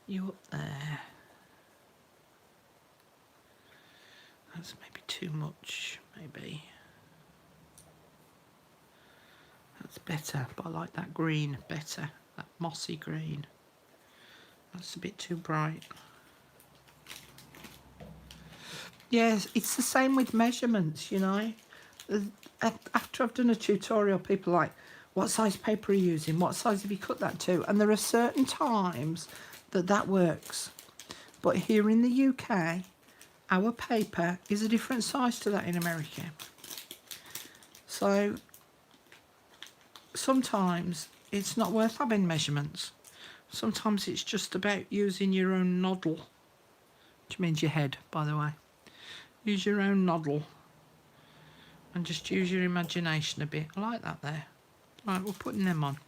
you up there. That's maybe too much, maybe. That's better, but I like that green better, that mossy green. That's a bit too bright. Yes, it's the same with measurements, you know. After I've done a tutorial, people are like, what size paper are you using? What size have you cut that to? And there are certain times that works. But here in the UK, our paper is a different size to that in America. So sometimes it's not worth having measurements. Sometimes it's just about using your own noddle, which means your head, by the way. Use your own noddle and just use your imagination a bit. I like that there. Right, we're putting them on.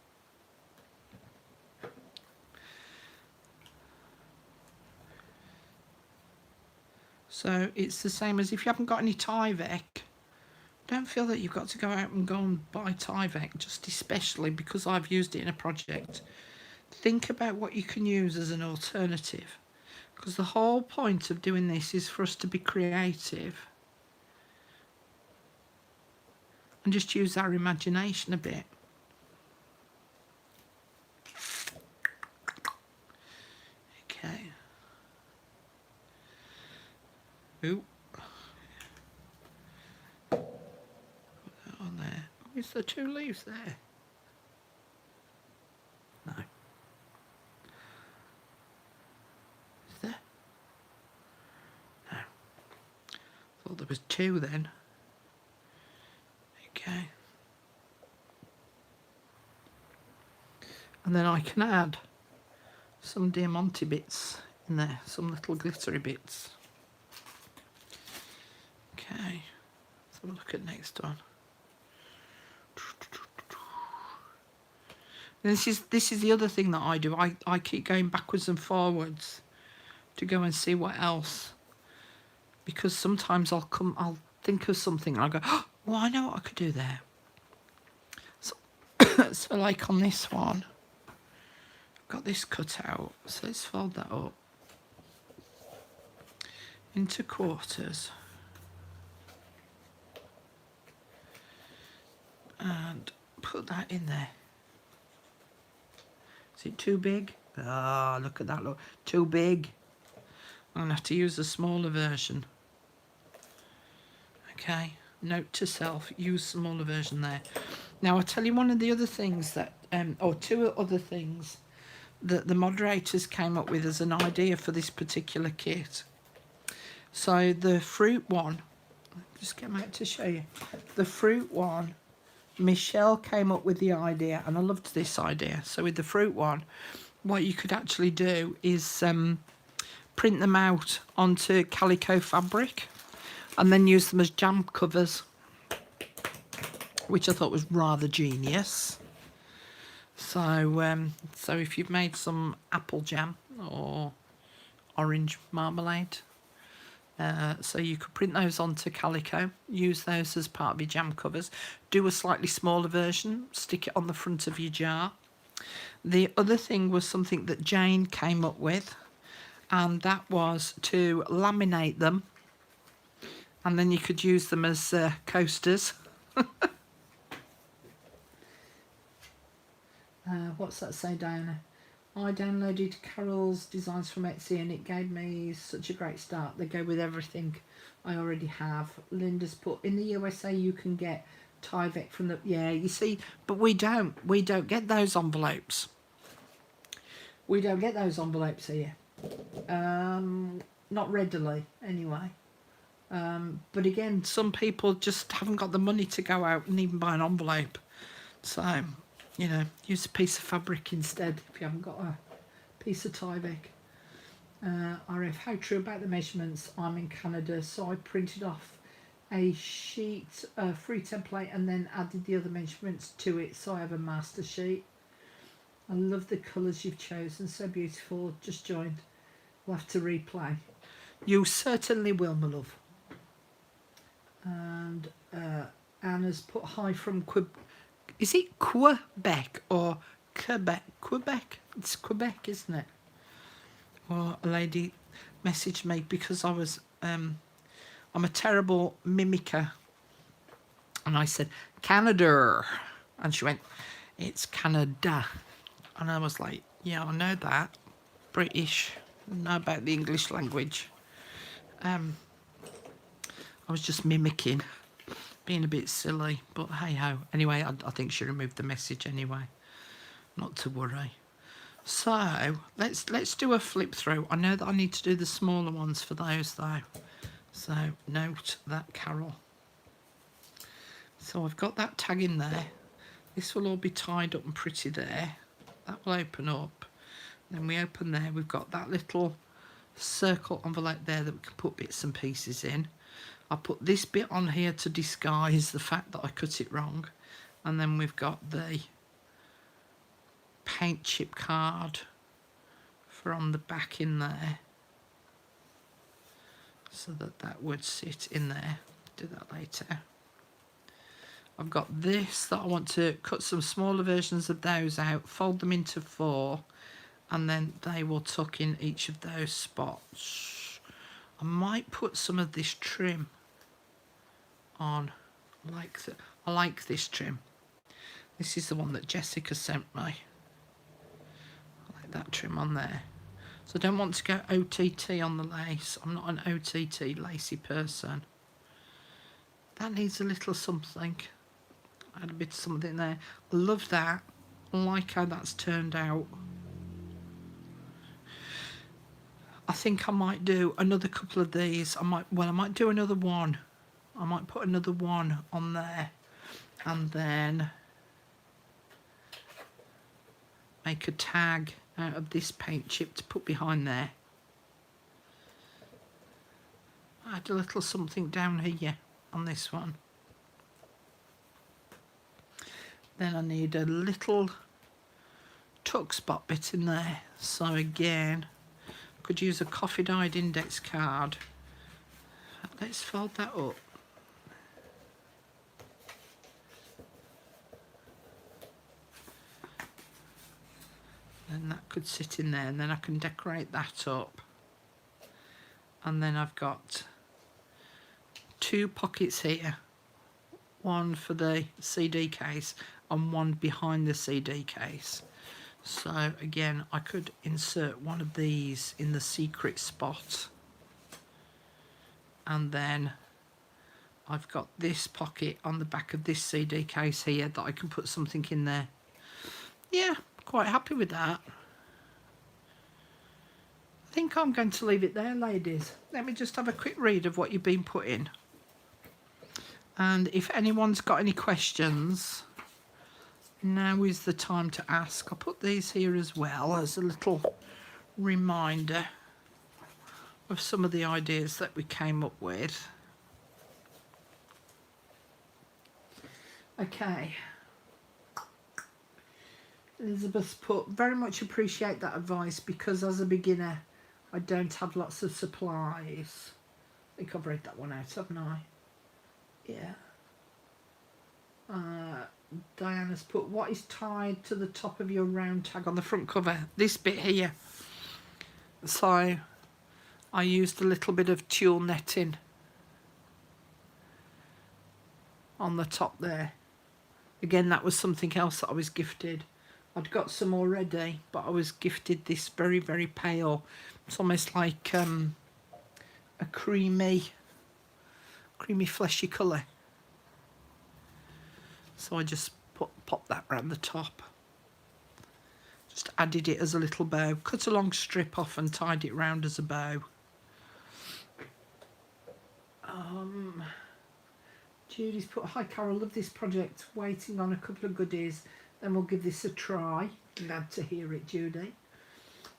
So it's the same as if you haven't got any Tyvek, don't feel that you've got to go out and go and buy Tyvek, just especially because I've used it in a project. Think about what you can use as an alternative, because the whole point of doing this is for us to be creative and just use our imagination a bit. Okay. Ooh. Put that on there. Oh, is there 2 leaves there? No. Is there? No. Thought there was 2 then. Okay. And then I can add some diamante bits in there, some little glittery bits. Okay, let's have a look at next one. This is the other thing that I do. I keep going backwards and forwards to go and see what else, because sometimes I'll think of something and I go, oh, Well, I know what I could do there. So, so like on this one, I've got this cut out. So let's fold that up into quarters. And put that in there. Is it too big? Ah, look at that, look. Too big. I'm going to have to use a smaller version. Okay, note to self, use smaller version there. Now, I'll tell you one of the other things that, or two other things that the moderators came up with as an idea for this particular kit. So the fruit one, just get them out to show you. The fruit one, Michelle came up with the idea, and I loved this idea. So with the fruit one, what you could actually do is print them out onto calico fabric and then use them as jam covers, which I thought was rather genius. So, so if you've made some apple jam or orange marmalade, so you could print those onto calico, use those as part of your jam covers, do a slightly smaller version, stick it on the front of your jar. The other thing was something that Jane came up with, and that was to laminate them, and then you could use them as coasters. What's that say, Diana? I downloaded Carol's designs from Etsy and it gave me such a great start. They go with everything I already have. Linda's put, in the USA you can get Tyvek from the, yeah, you see, but we don't get those envelopes. We don't get those envelopes here. Not readily, anyway. But again, some people just haven't got the money to go out and even buy an envelope. So, you know, use a piece of fabric instead if you haven't got a piece of Tyvek. RF, how true about the measurements? I'm in Canada, so I printed off a sheet, free template, and then added the other measurements to it, so I have a master sheet. I love the colours you've chosen, so beautiful. Just joined. We'll have to replay. You certainly will, my love. And Anna's put hi from is it Quebec or Quebec? Quebec. It's Quebec, isn't it? Or a lady messaged me because I was I'm a terrible mimicker, and I said Canada, and she went, it's Canada, and I was like, yeah, I know that, British, know about the English language. I was just mimicking, being a bit silly, but hey ho. Anyway, I think she removed the message anyway. Not to worry. So let's do a flip through. I know that I need to do the smaller ones for those though. So note that, Carol. So I've got that tag in there. This will all be tied up and pretty there. That will open up. Then we open there. We've got that little circle envelope there that we can put bits and pieces in. I put this bit on here to disguise the fact that I cut it wrong. And then we've got the paint chip card from the back in there, so that would sit in there. Do that later. I've got this that I want to cut some smaller versions of those out, fold them into 4, and then they will tuck in each of those spots. I might put some of this trim on. I like this trim. This is the one that Jessica sent me. I like that trim on there. So I don't want to go OTT on the lace. I'm not an OTT lacy person. That needs a little something. Add a bit of something there. I love that. I like how that's turned out. I think I might do another couple of these. I might do another one. I might put another one on there, and then make a tag out of this paint chip to put behind there. Add a little something down here on this one. Then I need a little tuck spot bit in there. So again, I could use a coffee dyed index card. Let's fold that up. And that could sit in there, and then I can decorate that up. And then I've got 2 pockets here, one for the CD case and one behind the CD case. So again, I could insert one of these in the secret spot, and then I've got this pocket on the back of this CD case here that I can put something in there. Yeah, quite happy with that. I think I'm going to leave it there, ladies. Let me just have a quick read of what you've been putting. And if anyone's got any questions, now is the time to ask. I'll put these here as well as a little reminder of some of the ideas that we came up with. Okay. Elizabeth put, very much appreciate that advice because as a beginner, I don't have lots of supplies. I think I've read that one out, haven't I? Yeah. Diana's put, what is tied to the top of your round tag on the front cover? This bit here. So I used a little bit of tulle netting on the top there. Again, that was something else that I was gifted. I'd got some already, but I was gifted this very, very pale. It's almost like a creamy fleshy colour. So I just popped that around the top. Just added it as a little bow. Cut a long strip off and tied it round as a bow. Judy's put, hi Carol, love this project. Waiting on a couple of goodies. Then we'll give this a try. Glad to hear it, Judy.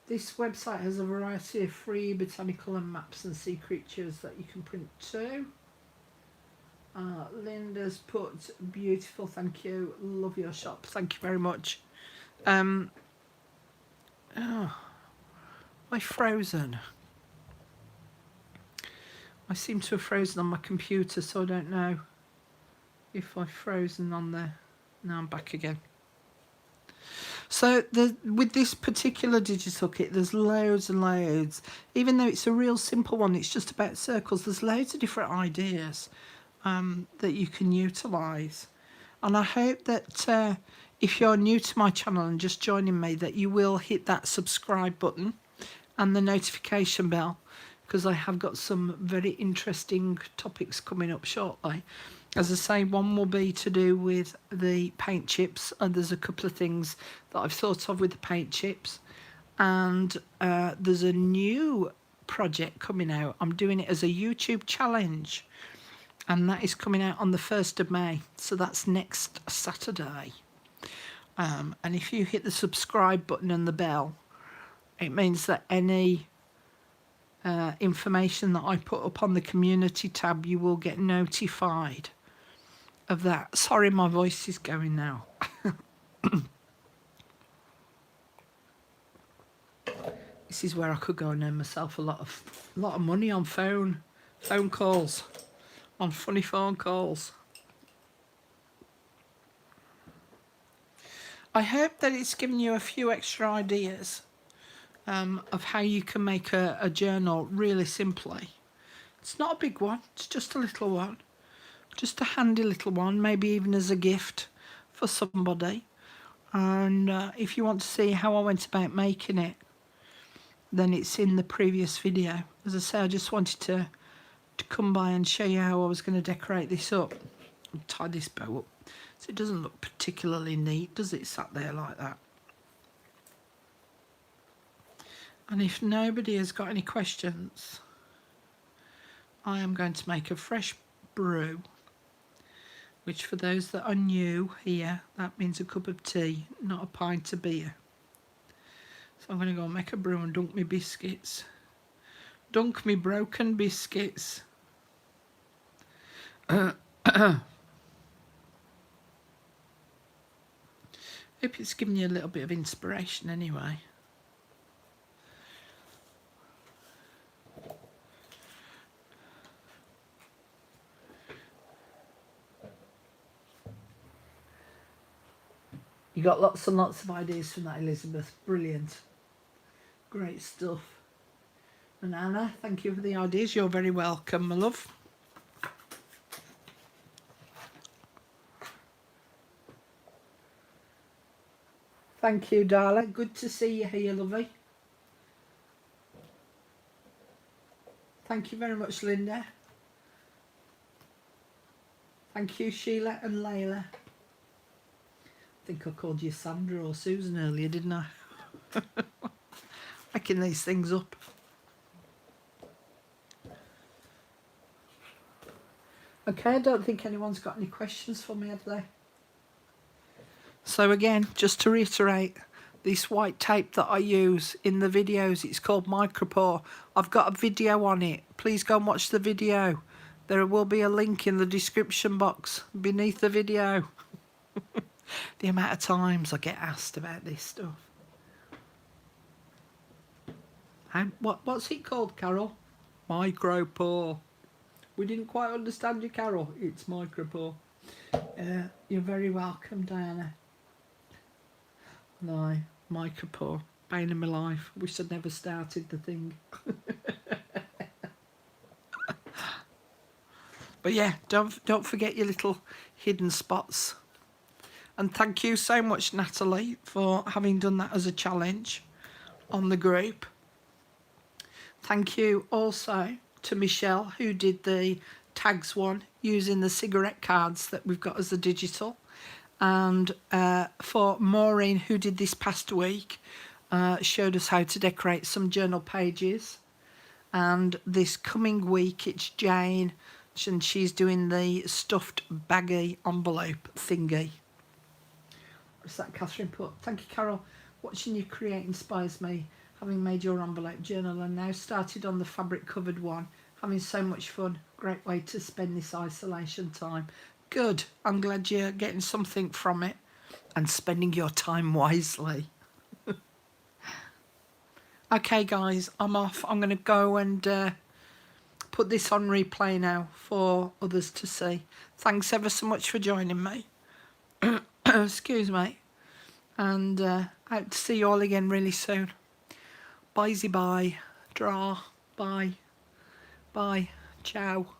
This website has a variety of free botanical and maps and sea creatures that you can print too. Linda's put, beautiful, thank you. Love your shop. Thank you very much. Oh, am I frozen? I seem to have frozen on my computer, so I don't know if I've frozen on there. Now I'm back again. So with this particular digital kit, there's loads and loads. Even though it's a real simple one, it's just about circles, there's loads of different ideas that you can utilise. And I hope that if you're new to my channel and just joining me, that you will hit that subscribe button and the notification bell, because I have got some very interesting topics coming up shortly. As I say, one will be to do with the paint chips, and there's a couple of things that I've thought of with the paint chips. And there's a new project coming out. I'm doing it as a YouTube challenge, and that is coming out on the 1st of May. So that's next Saturday. And if you hit the subscribe button and the bell, it means that any information that I put up on the community tab, you will get notified of that. Sorry, my voice is going now. This is where I could go and earn myself a lot of money on phone calls, on funny phone calls. I hope that it's given you a few extra ideas of how you can make a journal really simply. It's not a big one, it's just a little one. Just a handy little one, maybe even as a gift for somebody. And if you want to see how I went about making it, then it's in the previous video. As I say, I just wanted to come by and show you how I was going to decorate this up. I'll tie this bow up so it doesn't look particularly neat, does it, sat there like that? And if nobody has got any questions, I am going to make a fresh brew, which for those that are new here, that means a cup of tea, not a pint of beer. So I'm going to go and make a brew and dunk me biscuits. Dunk me broken biscuits. Hope it's given you a little bit of inspiration anyway. You got lots and lots of ideas from that, Elizabeth. Brilliant. Great stuff. And Anna, thank you for the ideas. You're very welcome, my love. Thank you, darling. Good to see you here, lovey. Thank you very much, Linda. Thank you, Sheila and Layla. I think I called you Sandra or Susan earlier, didn't I? Making these things up. Okay, I don't think anyone's got any questions for me, have they? So again, just to reiterate, this white tape that I use in the videos, it's called Micropore. I've got a video on it. Please go and watch the video. There will be a link in the description box beneath the video. The amount of times I get asked about this stuff. What's it called, Carol? Micropore. We didn't quite understand you, Carol. It's Micropore. You're very welcome, Diana. No, Micropore. Bane of my life. Wish I'd never started the thing. But yeah, don't forget your little hidden spots. And thank you so much, Natalie, for having done that as a challenge on the group. Thank you also to Michelle, who did the tags one using the cigarette cards that we've got as the digital. And for Maureen, who did this past week, showed us how to decorate some journal pages. And this coming week, it's Jane, and she's doing the stuffed baggy envelope thingy. What's that Catherine put? Thank you, Carol. Watching you create inspires me. Having made your envelope journal and now started on the fabric covered one. Having so much fun. Great way to spend this isolation time. Good. I'm glad you're getting something from it and spending your time wisely. Okay, guys, I'm off. I'm going to go and put this on replay now for others to see. Thanks ever so much for joining me. Excuse me. And hope to see you all again really soon. Bye-bye. Draw. Bye. Bye. Ciao.